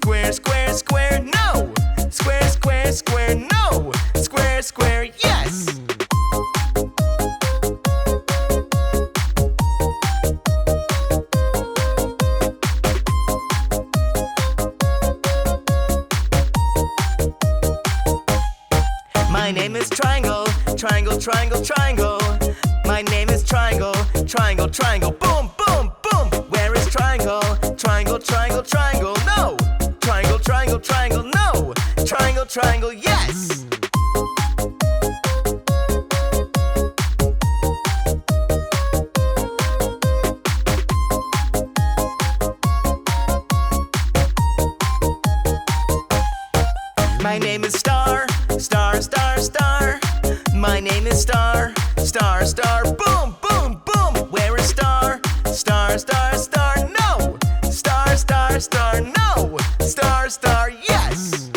Square, square, square, no. Square, square, square, no. Square, square, yes. My name is Triangle, Triangle, Triangle, Triangle. My name is Triangle, Triangle, Triangle. Boom, boom, boom. Where is Triangle? Triangle, Triangle, Triangle, no. Triangle, Triangle, Triangle, no. Triangle, Triangle, yes. My name is Star, Star, Star, Star. My name is Star, Star, Star. Boom, boom, boom. Where is Star? Star, Star, Star, no. Star, Star, Star, no. Star, Star, yes.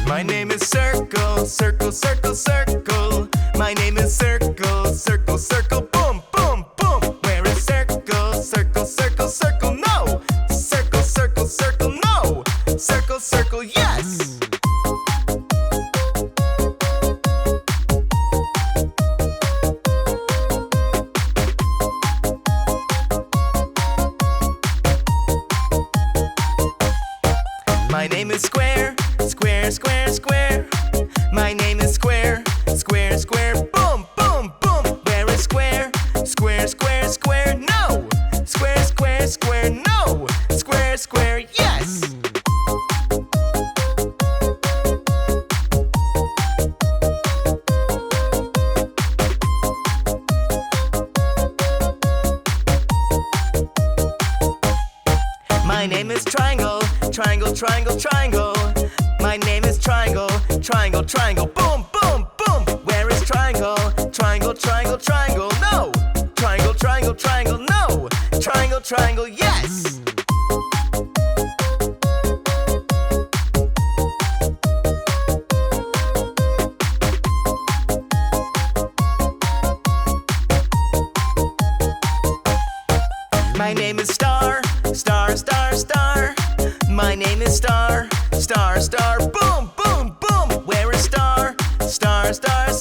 My name is Circle, Circle, Circle, Circle. My name is Circle, Circle, Circle. Boom, boom, boom. Where is Circle, Circle, Circle, Circle? No. Circle, Circle, Circle, no. Circle, Circle, yes. My name is Square, Square, Square, Square. My name is Square, Square, Square. Boom, boom, boom. Where is Square? Square, Square, Square, no. Square, Square, Square, no. Square, Square, yes. My name is Triangle, Triangle, Triangle, Triangle. My name is Triangle, Triangle, Triangle. Boom, boom, boom. Where is Triangle? Triangle, Triangle, Triangle, no. Triangle, Triangle, Triangle, no. Triangle, Triangle, yes. My name is Star, Star, Star, Star. My name is Star, Star, Star. Boom, boom, boom. Where is Star? Star, Star,